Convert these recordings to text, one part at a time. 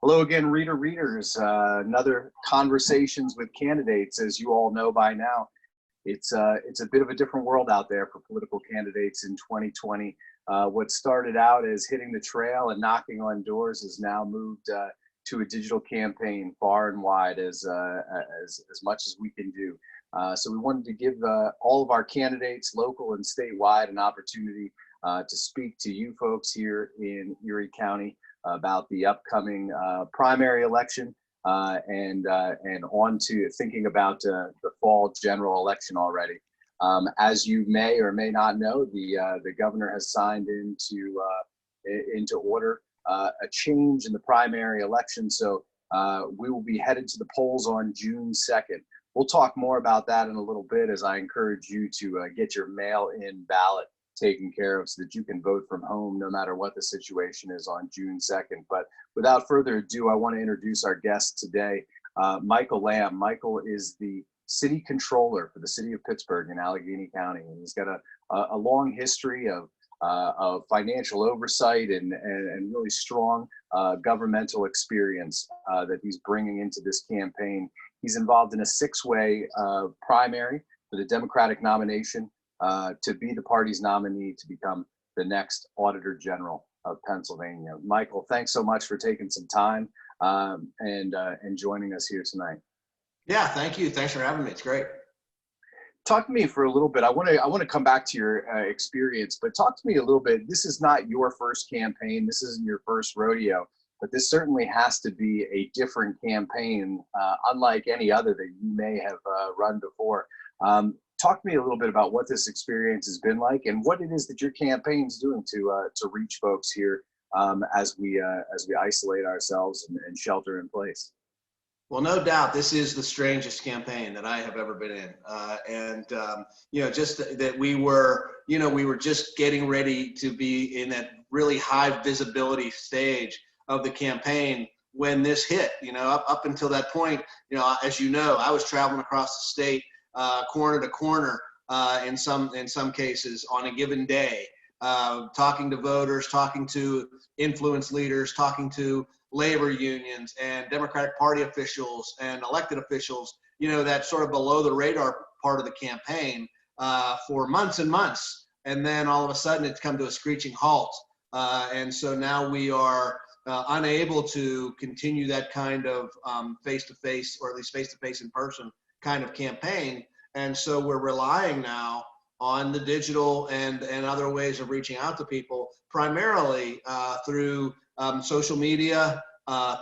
Hello again, readers. Another Conversations with Candidates. As you all know by now, it's a bit of a different world out there for political candidates in 2020. What started out as hitting the trail and knocking on doors has now moved to a digital campaign far and wide as much as we can do. So we wanted to give all of our candidates, local and statewide, an opportunity to speak to you folks here in Erie County about the upcoming primary election and on to thinking about the fall general election already. As you may or may not know, the governor has signed into order a change in the primary election. So we will be headed to the polls on June 2nd. We'll talk more about that in a little bit, as I encourage you to get your mail-in ballot taken care of so that you can vote from home no matter what the situation is on June 2nd. But without further ado, I want to introduce our guest today, Michael Lamb. Michael is the city controller for the city of Pittsburgh in Allegheny County, and he's got a long history of financial oversight and really strong governmental experience that he's bringing into this campaign. He's involved in a six-way primary for the Democratic nomination to be the party's nominee to become the next Auditor General of Pennsylvania. Michael, thanks so much for taking some time and joining us here tonight. Yeah, thank you. Thanks for having me. It's great. Talk to me for a little bit. I want to come back to your experience, but talk to me a little bit. This is not your first campaign. This isn't your first rodeo, but this certainly has to be a different campaign, unlike any other that you may have run before. Talk to me a little bit about what this experience has been like and what it is that your campaign's doing to reach folks here as we isolate ourselves and shelter in place. Well, no doubt, this is the strangest campaign that I have ever been in, just that we were just getting ready to be in that really high visibility stage of the campaign when this hit. Up until that point, as you know, I was traveling across the state, corner to corner, in some cases on a given day, talking to voters, talking to influence leaders, talking to labor unions and Democratic Party officials and elected officials, that sort of below the radar part of the campaign for months and months. And then all of a sudden it's come to a screeching halt. And so now we are unable to continue that kind of face-to-face, or at least face-to-face in person kind of campaign. And so we're relying now on the digital and other ways of reaching out to people, primarily through social media,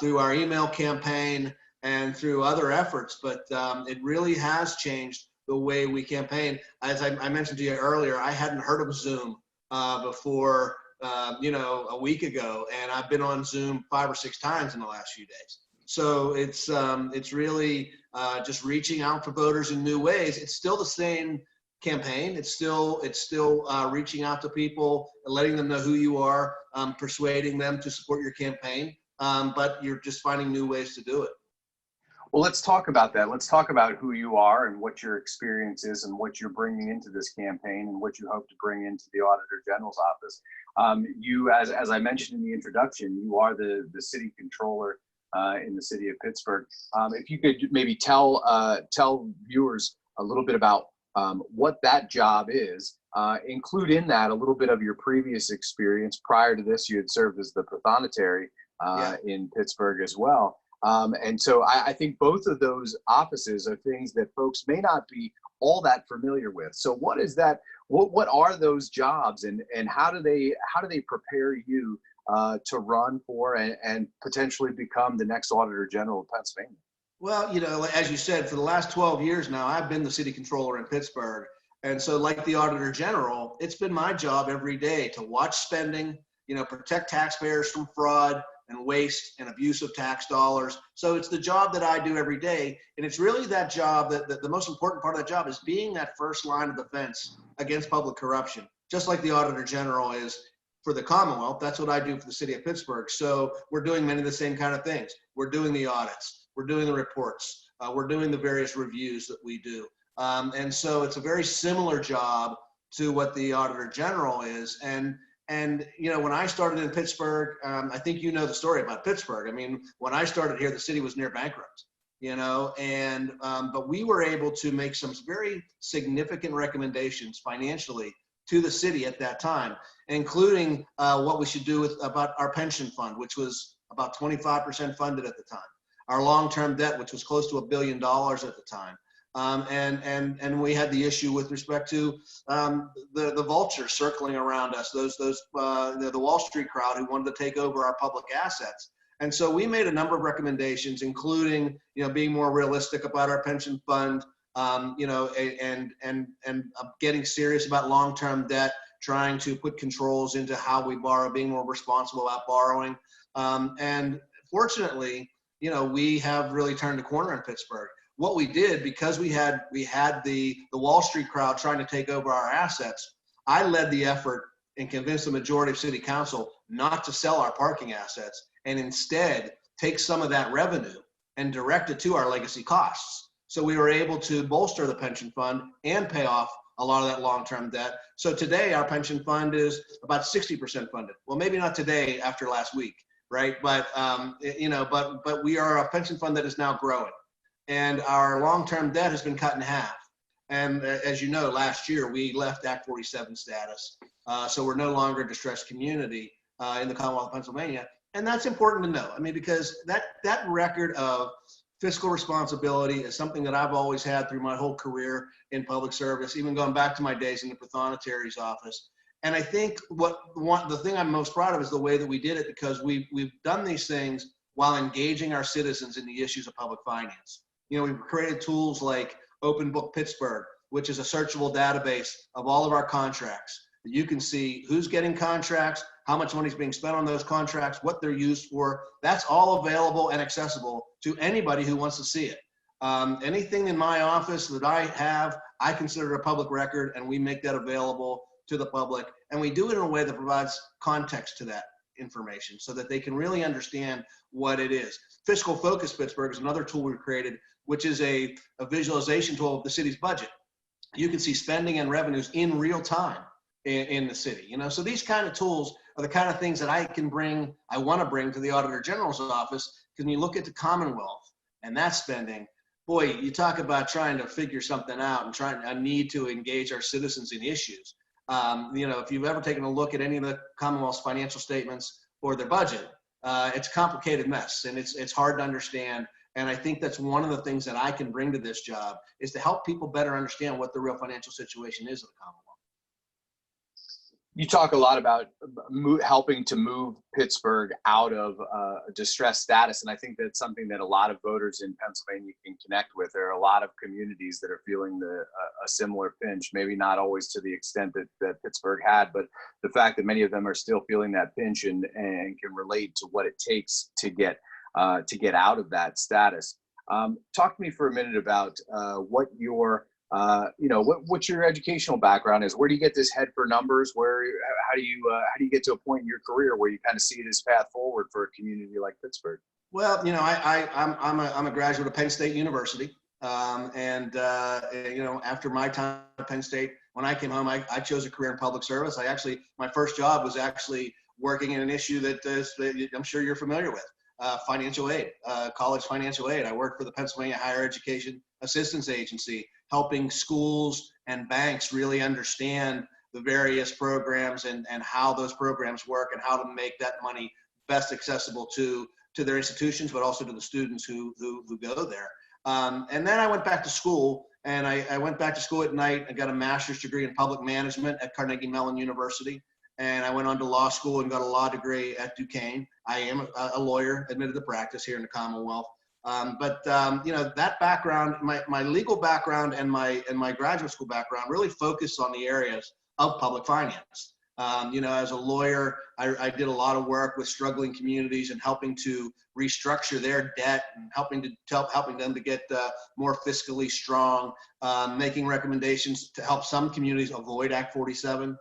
through our email campaign, and through other efforts. But it really has changed the way we campaign. As I mentioned to you earlier, I hadn't heard of Zoom before, a week ago, and I've been on Zoom 5 or 6 times in the last few days. So it's really just reaching out for voters in new ways. It's still the same campaign. It's still reaching out to people, letting them know who you are, persuading them to support your campaign, but you're just finding new ways to do it. Well, let's talk about that. Let's talk about who you are and what your experience is and what you're bringing into this campaign and what you hope to bring into the Auditor General's office. You, as I mentioned in the introduction, you are the city controller in the city of Pittsburgh. If you could maybe tell viewers a little bit about what that job is, include in that a little bit of your previous experience. Prior to this, you had served as the Prothonotary in Pittsburgh as well. And so I think both of those offices are things that folks may not be all that familiar with. So what is that? What are those jobs, and how do they prepare you to run for and potentially become the next Auditor General of Pennsylvania? Well, as you said, for the last 12 years now, I've been the city controller in Pittsburgh. And so like the Auditor General, it's been my job every day to watch spending, protect taxpayers from fraud and waste and abuse of tax dollars. So it's the job that I do every day. And it's really that job that the most important part of that job is being that first line of defense against public corruption, just like the Auditor General is for the Commonwealth. That's what I do for the city of Pittsburgh. So we're doing many of the same kind of things. We're doing the audits, we're doing the reports, we're doing the various reviews that we do. And so it's a very similar job to what the Auditor General is. And And, when I started in Pittsburgh, I think you know the story about Pittsburgh. I mean, when I started here, the city was near bankrupt, but we were able to make some very significant recommendations financially to the city at that time, including what we should do about our pension fund, which was about 25% funded at the time. Our long-term debt, which was close to $1 billion at the time. And we had the issue with respect to the vultures circling around us, the Wall Street crowd who wanted to take over our public assets. And so we made a number of recommendations, including being more realistic about our pension fund, and getting serious about long-term debt, trying to put controls into how we borrow, being more responsible about borrowing. And fortunately, we have really turned a corner in Pittsburgh. What we did, because we had the Wall Street crowd trying to take over our assets, I led the effort and convinced the majority of city council not to sell our parking assets and instead take some of that revenue and direct it to our legacy costs. So we were able to bolster the pension fund and pay off a lot of that long-term debt. So today our pension fund is about 60% funded. Well, maybe not today after last week, right? But but we are a pension fund that is now growing. And our long-term debt has been cut in half. And as you know, last year we left Act 47 status. So we're no longer a distressed community in the Commonwealth of Pennsylvania. And that's important to know. I mean, because that record of fiscal responsibility is something that I've always had through my whole career in public service, even going back to my days in the Pathonetary's office. And I think the thing I'm most proud of is the way that we did it, because we've done these things while engaging our citizens in the issues of public finance. We've created tools like Open Book Pittsburgh, which is a searchable database of all of our contracts. You can see who's getting contracts, how much money is being spent on those contracts, what they're used for. That's all available and accessible to anybody who wants to see it. Anything in my office that I have, I consider a public record, and we make that available to the public. And we do it in a way that provides context to that information so that they can really understand what it is. Fiscal Focus Pittsburgh is another tool we've created, which is a visualization tool of the city's budget. You can see spending and revenues in real time in the city. So these kind of tools are the kind of things that I want to bring to the Auditor General's office. Because when you look at the Commonwealth and that spending, boy, you talk about trying to figure something out and a need to engage our citizens in issues. If you've ever taken a look at any of the Commonwealth's financial statements or their budget, it's a complicated mess, and it's hard to understand. And I think that's one of the things that I can bring to this job, is to help people better understand what the real financial situation is of the Commonwealth. You talk a lot about helping to move Pittsburgh out of distressed status, and I think that's something that a lot of voters in Pennsylvania can connect with. There are a lot of communities that are feeling a similar pinch, maybe not always to the extent that Pittsburgh had, but the fact that many of them are still feeling that pinch and can relate to what it takes to get out of that status. Talk to me for a minute about what your what your educational background is. Where do you get this head for numbers? How do you get to a point in your career where you kind of see this path forward for a community like Pittsburgh? Well, I'm a graduate of Penn State University, after my time at Penn State, when I came home, I chose a career in public service. My first job was actually working in an issue that I'm sure you're familiar with. Financial aid, college financial aid. I worked for the Pennsylvania Higher Education Assistance Agency, helping schools and banks really understand the various programs and how those programs work and how to make that money best accessible to their institutions, but also to the students who go there. And then I went back to school, and I went back to school at night. I got a master's degree in public management at Carnegie Mellon University. And I went on to law school and got a law degree at Duquesne. I am a lawyer, admitted to practice here in the Commonwealth. That background, my legal background and my graduate school background really focused on the areas of public finance. As a lawyer, I did a lot of work with struggling communities and helping to restructure their debt and helping them to get more fiscally strong, making recommendations to help some communities avoid Act 47.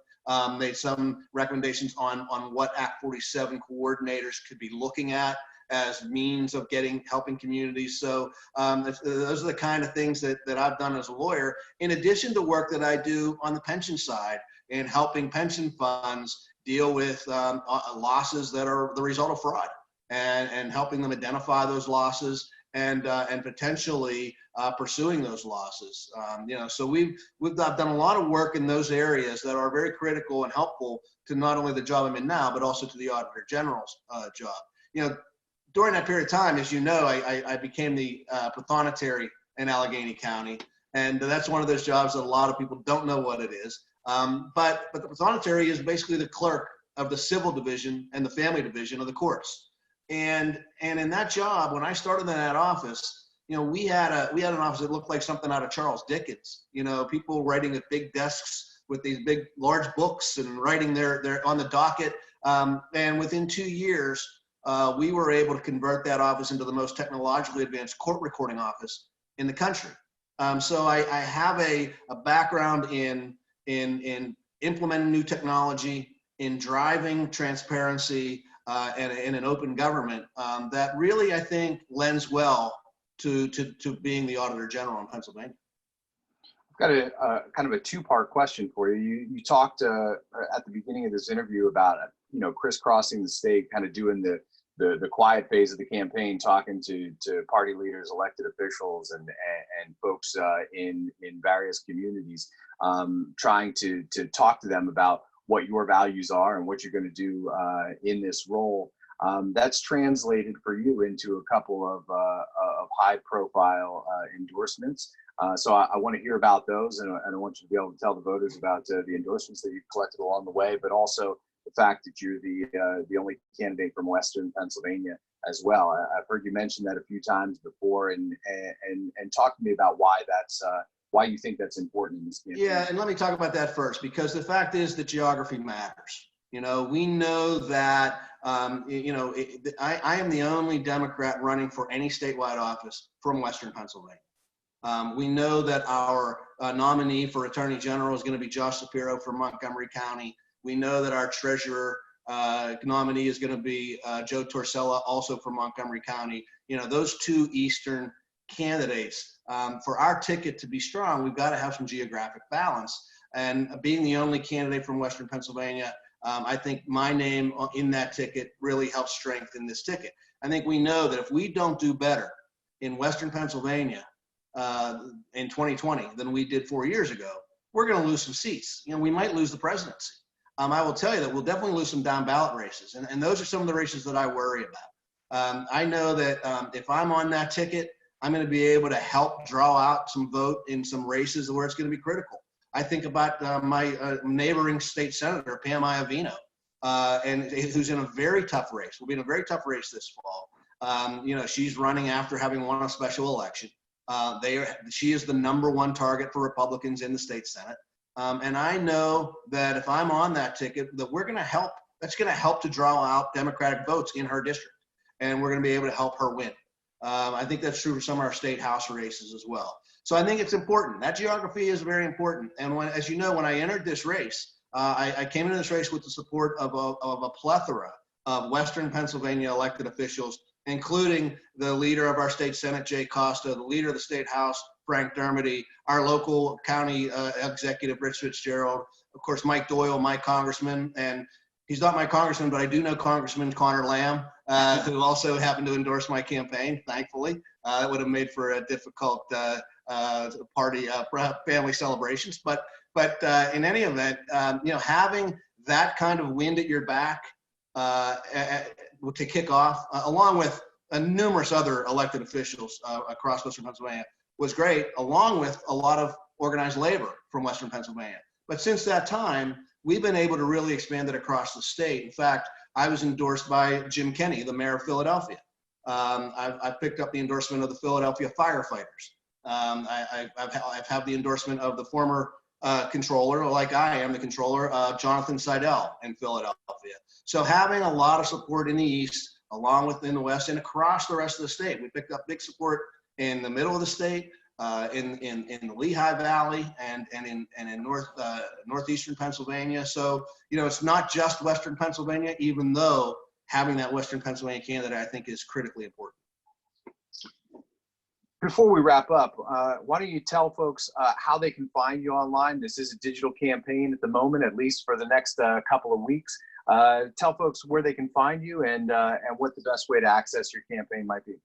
Made some recommendations on what Act 47 coordinators could be looking at as means of helping communities. So those are the kind of things that I've done as a lawyer, in addition to work that I do on the pension side and helping pension funds deal with losses that are the result of fraud, and helping them identify those losses, and potentially pursuing those losses. So we've done a lot of work in those areas that are very critical and helpful to not only the job I'm in now, but also to the Auditor General's job. During that period of time, as you know, I became the prothonotary in Allegheny County, and that's one of those jobs that a lot of people don't know what it is. But the prothonotary is basically the clerk of the civil division and the family division of the courts. And in that job, when I started in that office, we had an office that looked like something out of Charles Dickens. People writing at big desks with these big, large books and writing their on the docket. And within 2 years, we were able to convert that office into the most technologically advanced court recording office in the country. So I have a background in implementing new technology, in driving transparency, and in an open government that really, I think, lends well to being the Auditor General in Pennsylvania. I've got a kind of a two-part question for you. You talked at the beginning of this interview about crisscrossing the state, kind of doing the quiet phase of the campaign, talking to party leaders, elected officials, and folks in various communities, trying to talk to them about what your values are and what you're going to do in this role. That's translated for you into a couple of high-profile endorsements. So I want to hear about those, and I want you to be able to tell the voters about the endorsements that you've collected along the way, but also the fact that you're the only candidate from Western Pennsylvania as well. I've heard you mention that a few times before, and talk to me about why you think that's important in this campaign. Yeah, and let me talk about that first, because the fact is that geography matters. We know that I am the only Democrat running for any statewide office from Western Pennsylvania. We know that our nominee for Attorney General is going to be Josh Shapiro from Montgomery County. We know that our treasurer nominee is going to be Joe Torsella, also from Montgomery County. Those two Eastern candidates. For our ticket to be strong, we've got to have some geographic balance. And being the only candidate from Western Pennsylvania, I think my name in that ticket really helps strengthen this ticket. I think we know that if we don't do better in Western Pennsylvania in 2020 than we did 4 years ago, we're going to lose some seats. We might lose the presidency. I will tell you that we'll definitely lose some down ballot races. And those are some of the races that I worry about. I know that if I'm on that ticket, I'm going to be able to help draw out some vote in some races where it's going to be critical. I think about my neighboring state senator, Pam Iovino, and who's in a very tough race. We'll be in a very tough race this fall. She's running after having won a special election. She is the #1 target for Republicans in the state Senate. And I know that if I'm on that ticket, that we're going to help. That's going to help to draw out Democratic votes in her district, and we're going to be able to help her win. I think that's true for some of our state house races as well. So I think it's important. That geography is very important. And as you know, when I entered this race, I came into this race with the support of a plethora of Western Pennsylvania elected officials, including the leader of our state Senate, Jay Costa, the leader of the state house, Frank Dermody, our local county executive, Rich Fitzgerald, of course, Mike Doyle, my congressman, and he's not my congressman, but I do know Congressman Connor Lamb, who also happened to endorse my campaign, thankfully. It would have made for a difficult party, family celebrations. But in any event, having that kind of wind at your back to kick off, along with numerous other elected officials across Western Pennsylvania, was great, along with a lot of organized labor from Western Pennsylvania. But since that time, we've been able to really expand it across the state. In fact, I was endorsed by Jim Kenney, the mayor of Philadelphia. I've picked up the endorsement of the Philadelphia firefighters. I've had the endorsement of the former controller, like I am the controller, Jonathan Seidel in Philadelphia. So having a lot of support in the East, along with in the West and across the rest of the state. We picked up big support in the middle of the state, in the Lehigh Valley, and in northeastern Pennsylvania. So, it's not just Western Pennsylvania, even though having that Western Pennsylvania candidate, I think, is critically important. Before we wrap up, why don't you tell folks how they can find you online? This is a digital campaign at the moment, at least for the next couple of weeks. tell folks where they can find you and what the best way to access your campaign might be.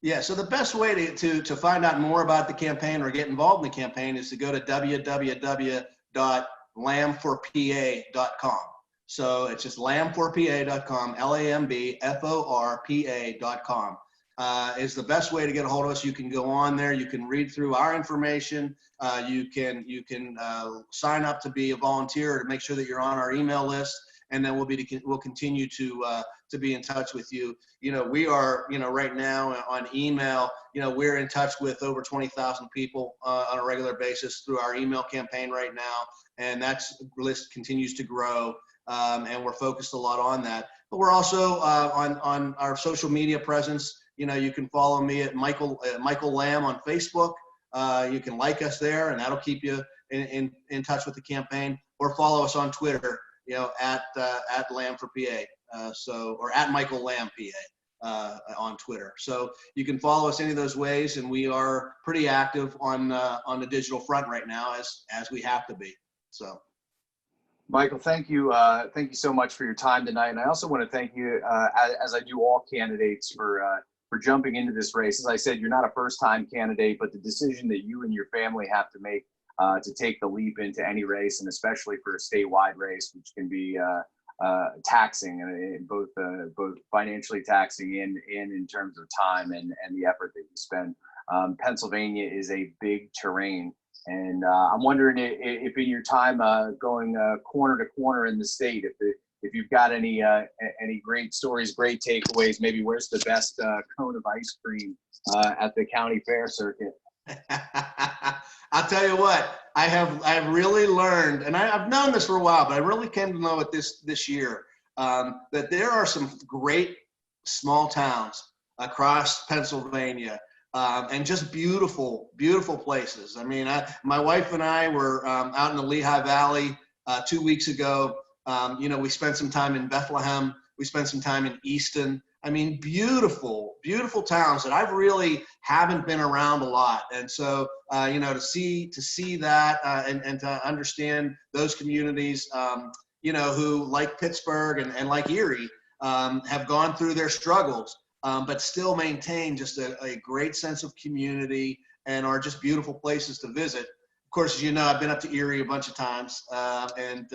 Yeah, so the best way to find out more about the campaign or get involved in the campaign is to go to www.lambforpa.com. So it's just lambforpa.com, LAMBFORPA.com. Is the best way to get a hold of us. You can go on there. You can read through our information. You can sign up to be a volunteer to make sure that you're on our email list, and then we'll continue to be in touch with you. We are right now on email. We're in touch with over 20,000 people on a regular basis through our email campaign right now, and that list continues to grow. And we're focused a lot on that. But we're also on our social media presence. You can follow me at Michael Lamb on Facebook. You can like us there, and that'll keep you in touch with the campaign. Or follow us on Twitter, at Lamb for PA, or at Michael Lamb PA on Twitter. So you can follow us any of those ways, and we are pretty active on the digital front right now, as we have to be. So. Michael, thank you so much for your time tonight, and I also want to thank you, as I do all candidates, for jumping into this race. As I said, you're not a first-time candidate, but the decision that you and your family have to make to take the leap into any race, and especially for a statewide race, which can be taxing, both financially taxing and in terms of time and the effort that you spend. Pennsylvania is a big terrain. And I'm wondering if in your time going corner to corner in the state, if you've got any great stories, great takeaways, maybe where's the best cone of ice cream at the county fair circuit? I'll tell you what, I've really learned, and I've known this for a while, but I really came to know it this year, that there are some great small towns across Pennsylvania. And just beautiful, beautiful places. I mean, my wife and I were out in the Lehigh Valley 2 weeks ago. We spent some time in Bethlehem. We spent some time in Easton. I mean, beautiful, beautiful towns that I've really haven't been around a lot. And so, to see that and to understand those communities, who like Pittsburgh and like Erie have gone through their struggles. But still maintain just a great sense of community and are just beautiful places to visit. Of course, as you know, I've been up to Erie a bunch of times and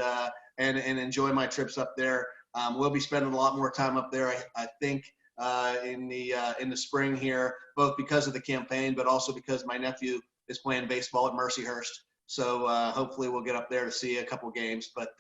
enjoy my trips up there. We'll be spending a lot more time up there, I think, in the spring here, both because of the campaign, but also because my nephew is playing baseball at Mercyhurst. So hopefully we'll get up there to see a couple games. But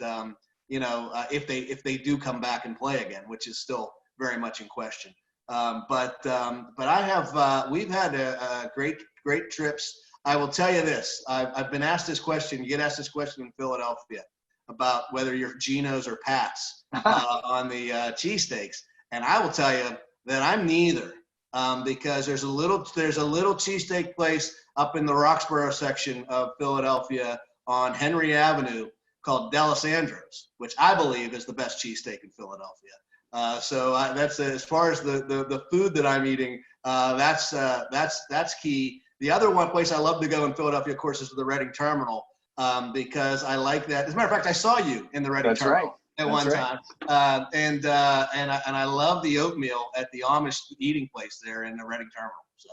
if they do come back and play again, which is still very much in question. But I have, we've had a great trips. I will tell you this, I've been asked this question, you get asked this question in Philadelphia about whether you're Geno's or Pat's on the cheesesteaks. And I will tell you that I'm neither, because there's a little cheesesteak place up in the Roxborough section of Philadelphia on Henry Avenue called D'Alessandro's, which I believe is the best cheesesteak in Philadelphia. So that's as far as the food that I'm eating. That's key. The other one place I love to go in Philadelphia, of course, is the Reading Terminal, because I like that. As a matter of fact, I saw you in the Reading Terminal at one time, and I love the oatmeal at the Amish eating place there in the Reading Terminal. So.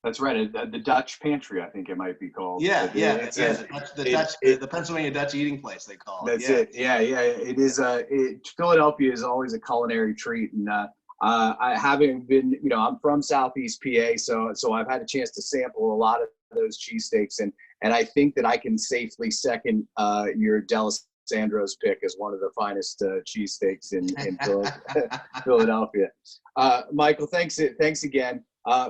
That's right. The Dutch Pantry, I think it might be called. The Pennsylvania Dutch eating place, they call it. That's it. Yeah. It is. Philadelphia is always a culinary treat, and I haven't been. I'm from Southeast PA, so I've had a chance to sample a lot of those cheesesteaks, and I think that I can safely second your D'Alessandro's pick as one of the finest cheesesteaks in Philadelphia. Michael, thanks again.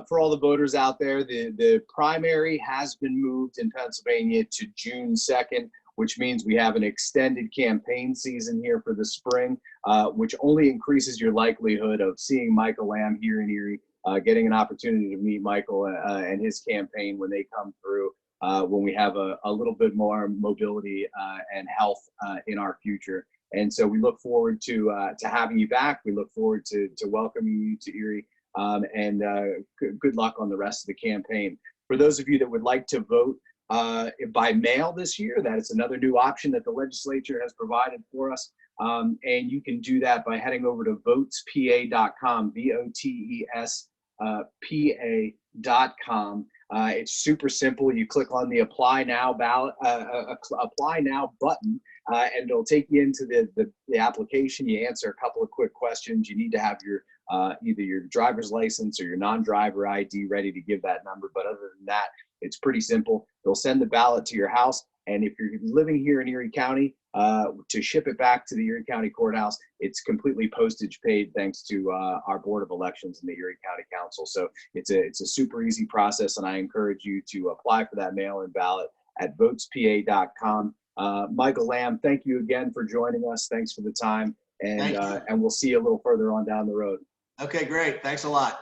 For all the voters out there, the primary has been moved in Pennsylvania to June 2nd, which means we have an extended campaign season here for the spring, which only increases your likelihood of seeing Michael Lamb here in Erie, getting an opportunity to meet Michael and his campaign when they come through, when we have a little bit more mobility and health in our future. And so we look forward to having you back. We look forward to welcoming you to Erie. And good luck on the rest of the campaign. For those of you that would like to vote by mail this year, that is another new option that the legislature has provided for us. And you can do that by heading over to votespa.com, VOTESPA.com. It's super simple. You click on the Apply Now Apply Now button, and it'll take you into the application. You answer a couple of quick questions. You need to have your either your driver's license or your non-driver ID ready to give that number. But other than that, it's pretty simple. They'll send the ballot to your house. And if you're living here in Erie County, to ship it back to the Erie County Courthouse, it's completely postage paid thanks to our Board of Elections and the Erie County Council. So it's a super easy process, and I encourage you to apply for that mail-in ballot at votespa.com. Michael Lamb, thank you again for joining us. Thanks for the time, and we'll see you a little further on down the road. Okay, great. Thanks a lot.